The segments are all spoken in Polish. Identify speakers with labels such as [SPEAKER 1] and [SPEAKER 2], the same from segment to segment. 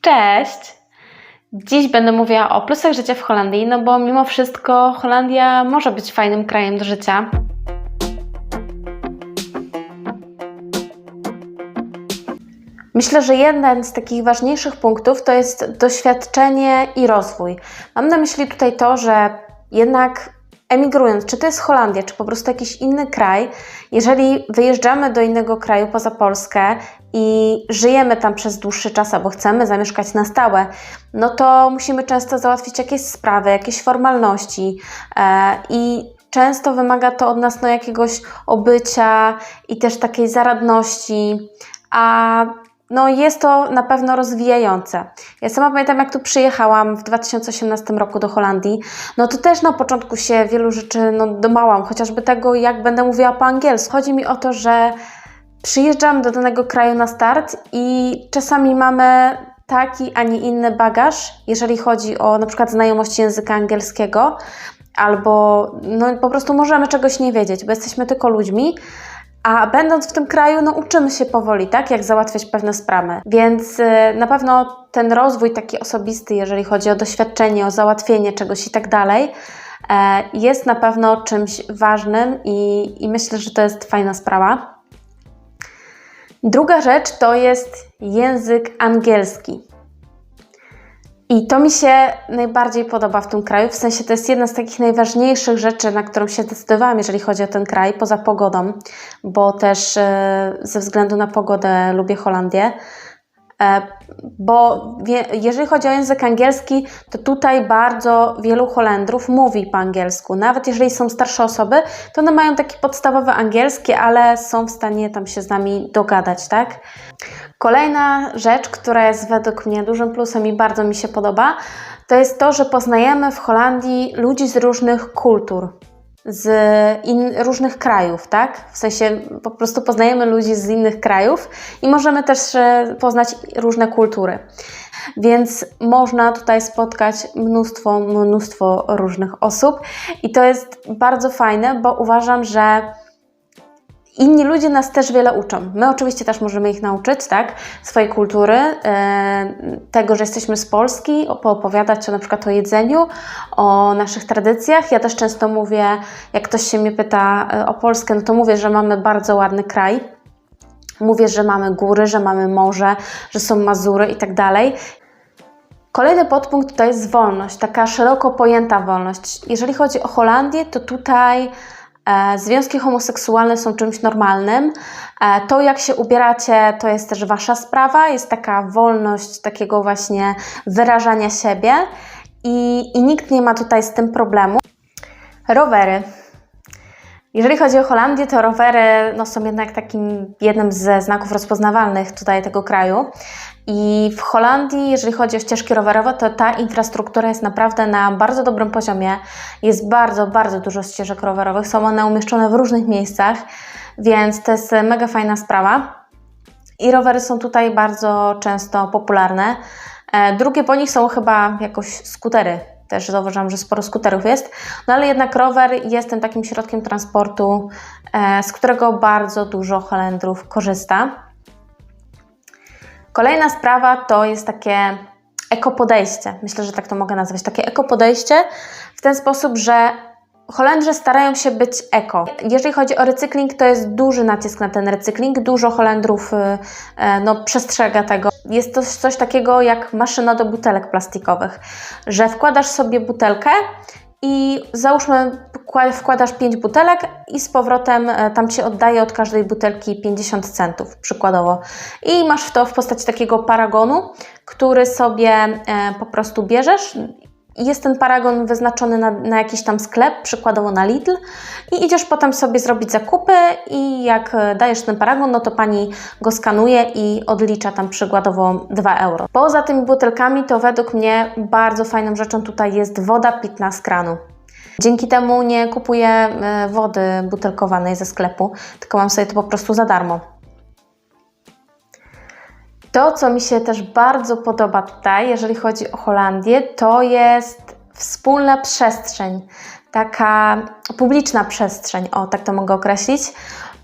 [SPEAKER 1] Cześć! Dziś będę mówiła o plusach życia w Holandii, no bo mimo wszystko Holandia może być fajnym krajem do życia. Myślę, że jeden z takich ważniejszych punktów to jest doświadczenie i rozwój. Mam na myśli tutaj to, że jednak emigrując, czy to jest Holandia, czy po prostu jakiś inny kraj, jeżeli wyjeżdżamy do innego kraju poza Polskę i żyjemy tam przez dłuższy czas, albo chcemy zamieszkać na stałe, no to musimy często załatwić jakieś sprawy, jakieś formalności i często wymaga to od nas jakiegoś obycia i też takiej zaradności, a jest to na pewno rozwijające. Ja sama pamiętam, jak tu przyjechałam w 2018 roku do Holandii, to też na początku się wielu rzeczy domałam, chociażby tego, jak będę mówiła po angielsku. Chodzi mi o to, że przyjeżdżam do danego kraju na start i czasami mamy taki, a nie inny bagaż, jeżeli chodzi o na przykład znajomość języka angielskiego, albo po prostu możemy czegoś nie wiedzieć, bo jesteśmy tylko ludźmi. A będąc w tym kraju, uczymy się powoli, tak, jak załatwiać pewne sprawy. Więc na pewno ten rozwój taki osobisty, jeżeli chodzi o doświadczenie, o załatwienie czegoś i tak dalej, jest na pewno czymś ważnym i myślę, że to jest fajna sprawa. Druga rzecz to jest język angielski. I to mi się najbardziej podoba w tym kraju, w sensie to jest jedna z takich najważniejszych rzeczy, na którą się zdecydowałam, jeżeli chodzi o ten kraj, poza pogodą, bo też ze względu na pogodę lubię Holandię. Bo jeżeli chodzi o język angielski, to tutaj bardzo wielu Holendrów mówi po angielsku. Nawet jeżeli są starsze osoby, to one mają takie podstawowe angielskie, ale są w stanie tam się z nami dogadać, tak? Kolejna rzecz, która jest według mnie dużym plusem i bardzo mi się podoba, to jest to, że poznajemy w Holandii ludzi z różnych kultur, z różnych krajów, tak? W sensie po prostu poznajemy ludzi z innych krajów i możemy też poznać różne kultury. Więc można tutaj spotkać mnóstwo różnych osób i to jest bardzo fajne, bo uważam, że inni ludzie nas też wiele uczą. My oczywiście też możemy ich nauczyć, tak? Swojej kultury, tego, że jesteśmy z Polski, poopowiadać na przykład o jedzeniu, o naszych tradycjach. Ja też często mówię, jak ktoś się mnie pyta o Polskę, to mówię, że mamy bardzo ładny kraj. Mówię, że mamy góry, że mamy morze, że są Mazury i tak dalej. Kolejny podpunkt to jest wolność, taka szeroko pojęta wolność. Jeżeli chodzi o Holandię, to tutaj związki homoseksualne są czymś normalnym. To, jak się ubieracie, to jest też Wasza sprawa. Jest taka wolność takiego właśnie wyrażania siebie i nikt nie ma tutaj z tym problemu. Rowery. Jeżeli chodzi o Holandię, to rowery są jednak takim jednym ze znaków rozpoznawalnych tutaj tego kraju. I w Holandii, jeżeli chodzi o ścieżki rowerowe, to ta infrastruktura jest naprawdę na bardzo dobrym poziomie. Jest bardzo dużo ścieżek rowerowych. Są one umieszczone w różnych miejscach, więc to jest mega fajna sprawa. I rowery są tutaj bardzo często popularne. Drugie po nich są chyba jakoś skutery. Też zauważam, że sporo skuterów jest. Ale jednak rower jest tym takim środkiem transportu, z którego bardzo dużo Holendrów korzysta. Kolejna sprawa to jest takie ekopodejście. Myślę, że tak to mogę nazwać. Takie ekopodejście w ten sposób, że Holendrzy starają się być eko. Jeżeli chodzi o recykling, to jest duży nacisk na ten recykling. Dużo Holendrów przestrzega tego. Jest to coś takiego jak maszyna do butelek plastikowych, że wkładasz sobie butelkę i załóżmy wkładasz 5 butelek i z powrotem tam Ci oddaje od każdej butelki 50 centów przykładowo. I masz to w postaci takiego paragonu, który sobie po prostu bierzesz. Jest ten paragon wyznaczony na jakiś tam sklep, przykładowo na Lidl i idziesz potem sobie zrobić zakupy i jak dajesz ten paragon, to pani go skanuje i odlicza tam przykładowo 2 euro. Poza tymi butelkami to według mnie bardzo fajną rzeczą tutaj jest woda pitna z kranu. Dzięki temu nie kupuję wody butelkowanej ze sklepu, tylko mam sobie to po prostu za darmo. To, co mi się też bardzo podoba tutaj, jeżeli chodzi o Holandię, to jest wspólna przestrzeń, taka publiczna przestrzeń, tak to mogę określić,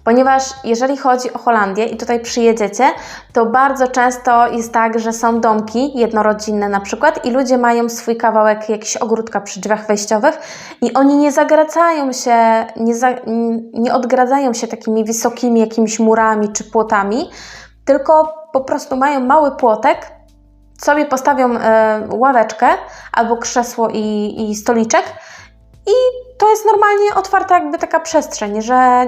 [SPEAKER 1] Ponieważ jeżeli chodzi o Holandię i tutaj przyjedziecie, to bardzo często jest tak, że są domki jednorodzinne na przykład i ludzie mają swój kawałek jakiegoś ogródka przy drzwiach wejściowych i oni nie zagracają się, nie odgradzają się takimi wysokimi jakimiś murami czy płotami, tylko po prostu mają mały płotek, sobie postawią ławeczkę albo krzesło i stoliczek i to jest normalnie otwarta jakby taka przestrzeń, że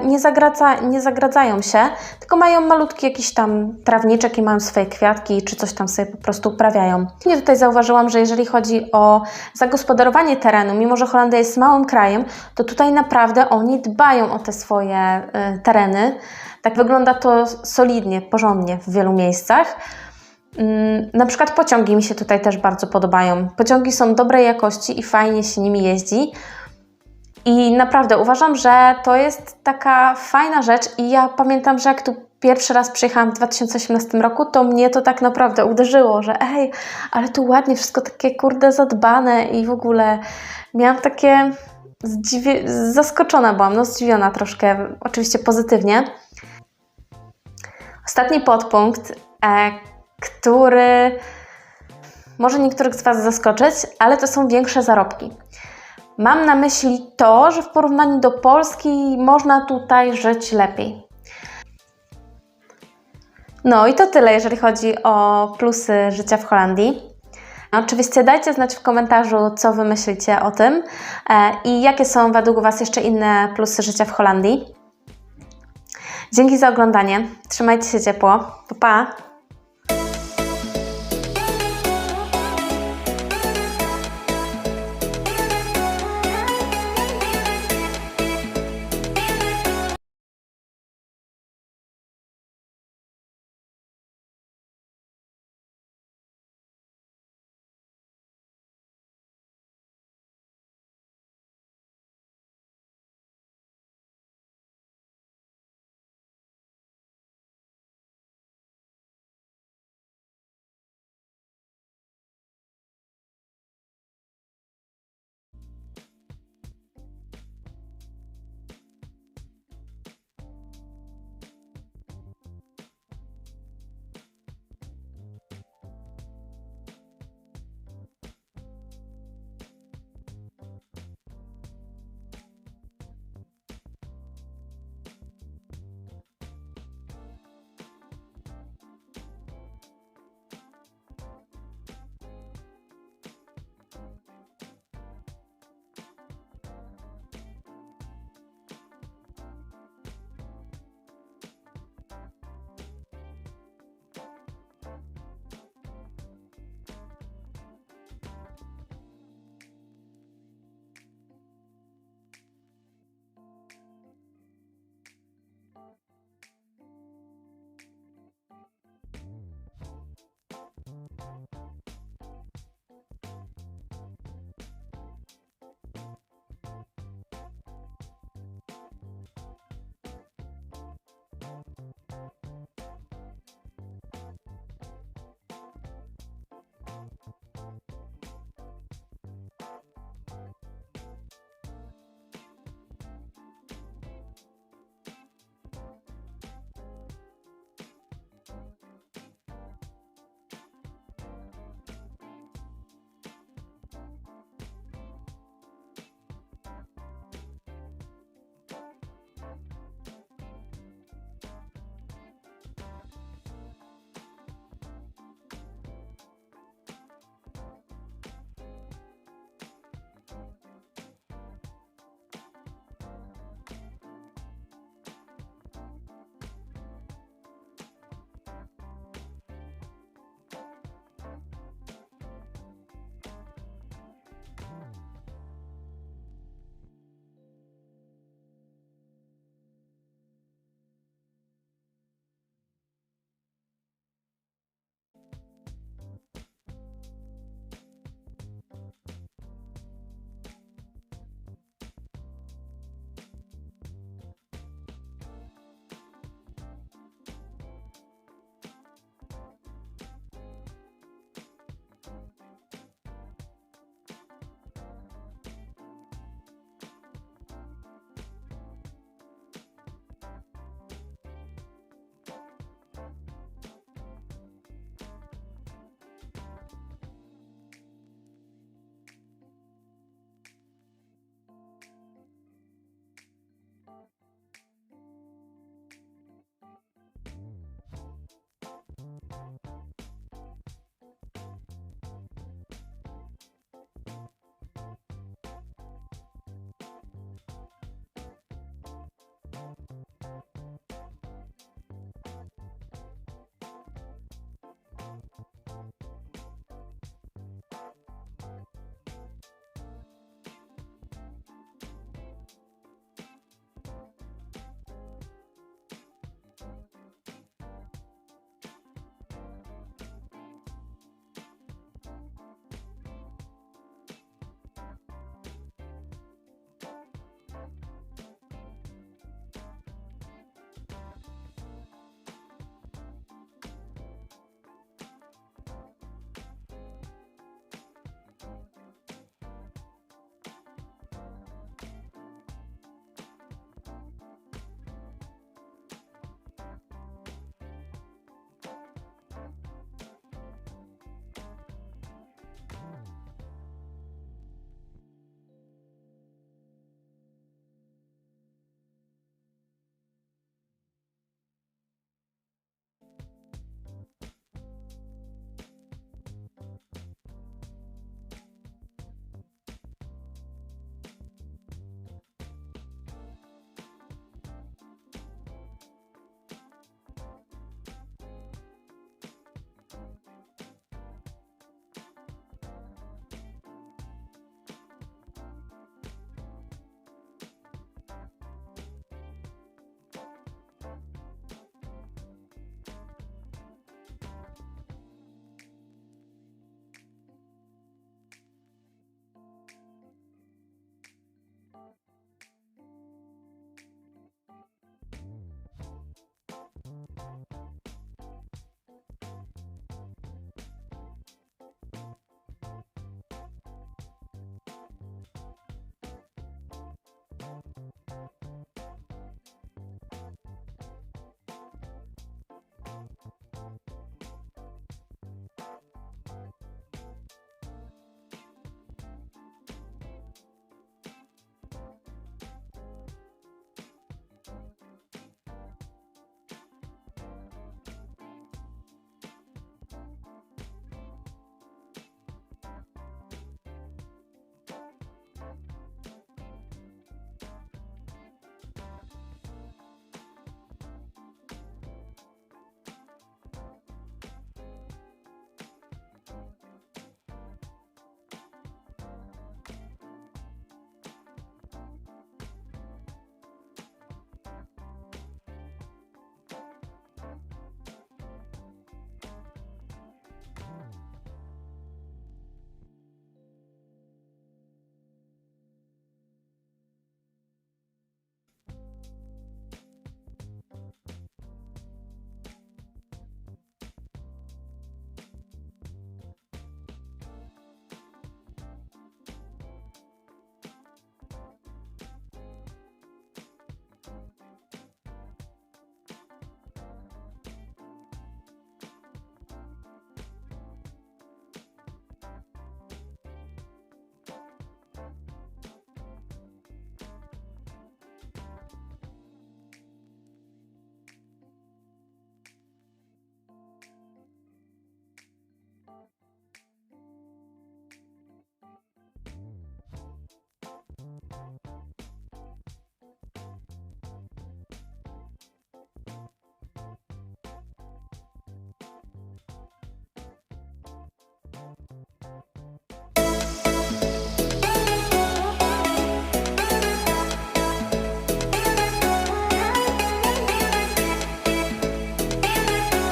[SPEAKER 1] nie zagradzają się, tylko mają malutki jakiś tam trawniczek i mają swoje kwiatki, czy coś tam sobie po prostu uprawiają. Ja tutaj zauważyłam, że jeżeli chodzi o zagospodarowanie terenu, mimo że Holandia jest małym krajem, to tutaj naprawdę oni dbają o te swoje tereny. Tak wygląda to solidnie, porządnie w wielu miejscach. Na przykład pociągi mi się tutaj też bardzo podobają. Pociągi są dobrej jakości i fajnie się nimi jeździ. I naprawdę uważam, że to jest taka fajna rzecz i ja pamiętam, że jak tu pierwszy raz przyjechałam w 2018 roku, to mnie to tak naprawdę uderzyło, że ej, ale tu ładnie, wszystko takie kurde zadbane i w ogóle miałam takie zaskoczona byłam, no zdziwiona troszkę, oczywiście pozytywnie. Ostatni podpunkt, który może niektórych z Was zaskoczyć, ale to są większe zarobki. Mam na myśli to, że w porównaniu do Polski można tutaj żyć lepiej. No i to tyle, jeżeli chodzi o plusy życia w Holandii. Oczywiście dajcie znać w komentarzu, co Wy myślicie o tym i jakie są według Was jeszcze inne plusy życia w Holandii. Dzięki za oglądanie. Trzymajcie się ciepło. Pa, pa!